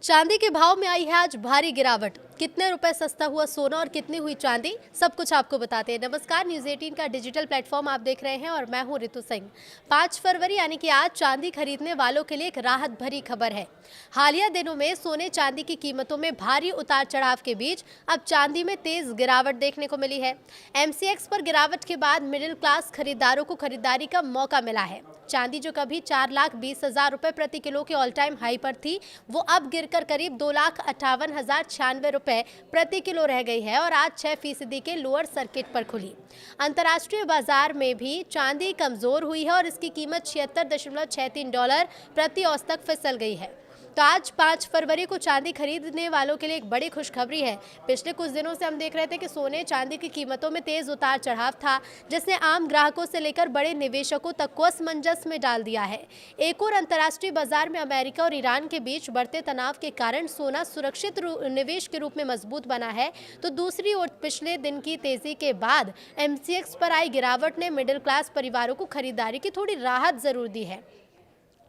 चांदी के भाव में आई है आज भारी गिरावट। कितने रुपए सस्ता हुआ सोना और कितनी हुई चांदी, सब कुछ आपको बताते हैं। नमस्कार, न्यूज़ 18 का डिजिटल प्लेटफॉर्म आप देख रहे हैं और मैं हूं रितु सिंह। 5 फरवरी यानी कि आज चांदी खरीदने वालों के लिए एक राहत भरी खबर है। हालिया दिनों में सोने चांदी की कीमतों में भारी उतार चढ़ाव के बीच अब चांदी में तेज गिरावट देखने को मिली है। MCX पर गिरावट के बाद मिडिल क्लास खरीदारों को खरीदारी का मौका मिला है। चांदी जो कभी 4,20,000 रुपए प्रति किलो के ऑल टाइम हाई पर थी, वो अब गिरकर करीब 2,58,096 रुपए प्रति किलो रह गई है और आज 6% के लोअर सर्किट पर खुली। अंतर्राष्ट्रीय बाजार में भी चांदी कमजोर हुई है और इसकी कीमत $76.63 प्रति औंस तक फिसल गई है। तो आज 5 फरवरी को चांदी खरीदने वालों के लिए एक बड़ी खुशखबरी है। पिछले कुछ दिनों से हम देख रहे थे कि सोने चांदी की कीमतों में तेज उतार चढ़ाव था, जिसने आम ग्राहकों से लेकर बड़े निवेशकों तक को असमंजस में डाल दिया है। एक और अंतर्राष्ट्रीय बाजार में अमेरिका और ईरान के बीच बढ़ते तनाव के कारण सोना सुरक्षित निवेश के रूप में मजबूत बना है, तो दूसरी ओर पिछले दिन की तेजी के बाद MCX पर आई गिरावट ने मिडिल क्लास परिवारों को खरीदारी की थोड़ी राहत जरूर दी है।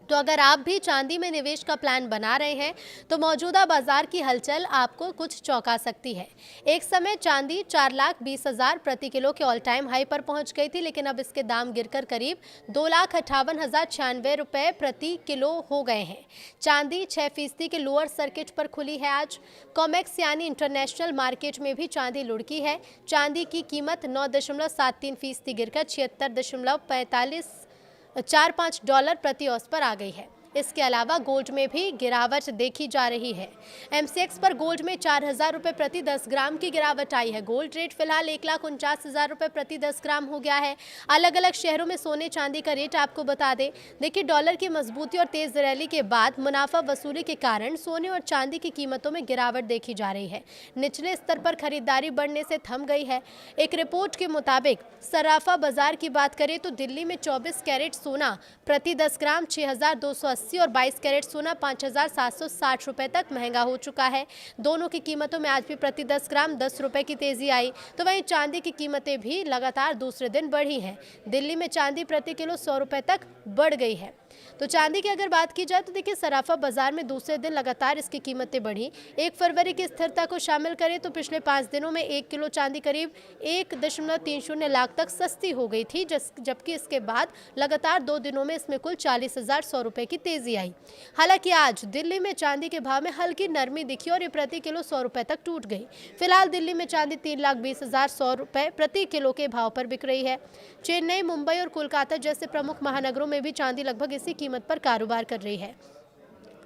तो अगर आप भी चांदी में निवेश का प्लान बना रहे हैं तो मौजूदा बाजार की हलचल आपको कुछ चौंका सकती है। एक समय चांदी 4,20,000 प्रति किलो के ऑल टाइम हाई पर पहुंच गई थी, लेकिन अब इसके दाम गिरकर करीब 2,58,096 रुपए प्रति किलो हो गए हैं। चांदी 6% के लोअर सर्किट पर खुली है। आज कॉमेक्स यानी इंटरनेशनल मार्केट में भी चांदी लुढ़की है। चांदी की कीमत 9.73% गिरकर $76.45 प्रति औंस पर आ गई है। इसके अलावा गोल्ड में भी गिरावट देखी जा रही है। MCX पर गोल्ड में 4,000 रुपये प्रति 10 ग्राम की गिरावट आई है। गोल्ड रेट फिलहाल 1,49,000 रुपये प्रति 10 ग्राम हो गया है। अलग अलग शहरों में सोने चांदी का रेट आपको बता दें। देखिए, डॉलर की मजबूती और तेज रैली के बाद मुनाफा वसूली के कारण सोने और चांदी की कीमतों में गिरावट देखी जा रही है। निचले स्तर पर खरीदारी बढ़ने से थम गई है। एक रिपोर्ट के मुताबिक सराफा बाजार की बात करें तो दिल्ली में 24 कैरेट सोना प्रति 10 ग्राम 6,280 और 22 कैरेट सोना 5,760 रुपए तक महंगा हो चुका है। दोनों की कीमतों में आज भी प्रति 10 ग्राम 10 रुपए की तेजी आई। तो वहीं चांदी की कीमतें भी लगातार दूसरे दिन बढ़ी हैं। दिल्ली में चांदी प्रति किलो 100 रुपए तक बढ़ गई है। तो चांदी की अगर बात की जाए तो देखिए, सराफा बाजार में दूसरे दिन लगातार इसकी कीमतें बढ़ी। 1 फरवरी की स्थिरता को शामिल करें तो पिछले 5 दिनों में 1 किलो चांदी करीब 1.30 लाख तक सस्ती हो गई थी, जबकि इसके बाद लगातार 2 दिनों में इसमें कुल 40,100 रुपए की तेजी आई। हालांकि आज दिल्ली में चांदी के भाव में हल्की नरमी दिखी और ये प्रति किलो 100 रुपए तक टूट गई। फिलहाल दिल्ली में चांदी 3,20,100 रुपए प्रति किलो के भाव पर बिक रही है। चेन्नई, मुंबई और कोलकाता जैसे प्रमुख महानगरों में भी चांदी लगभग इसी कीमत पर कारोबार कर रही है।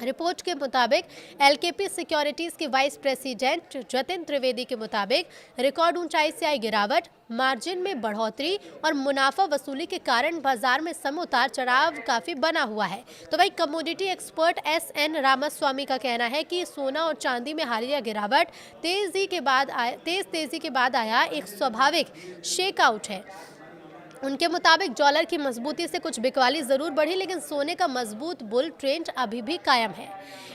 रिपोर्ट के मुताबिक LKP सिक्योरिटीज के वाइस प्रेसिडेंट जतिन त्रिवेदी के मुताबिक रिकॉर्ड ऊंचाई से आई गिरावट, मार्जिन में बढ़ोतरी और मुनाफा वसूली के कारण बाजार में सम उतार चढ़ाव काफी बना हुआ है। तो वही कमोडिटी एक्सपर्ट SN रामास्वामी का कहना है कि सोना और चांदी में हालिया गिरावट तेज तेजी के बाद आया एक स्वाभाविक शेकआउट है। उनके मुताबिक डॉलर की मजबूती से कुछ बिकवाली जरूर बढ़ी, लेकिन सोने का मजबूत बुल ट्रेंड अभी भी कायम है।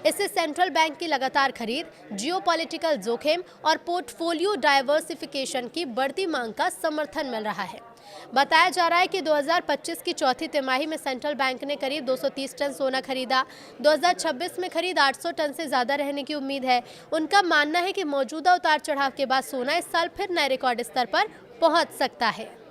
इससे सेंट्रल बैंक की लगातार खरीद, जियोपॉलिटिकल जोखिम और पोर्टफोलियो डाइवर्सिफिकेशन की बढ़ती मांग का समर्थन मिल रहा है। बताया जा रहा है कि 2025 की चौथी तिमाही में सेंट्रल बैंक ने करीब 230 टन सोना खरीदा। 2026 में खरीद 800 टन से ज्यादा रहने की उम्मीद है। उनका मानना है कि मौजूदा उतार चढ़ाव के बाद सोना इस साल फिर नए रिकॉर्ड स्तर पर पहुंच सकता है।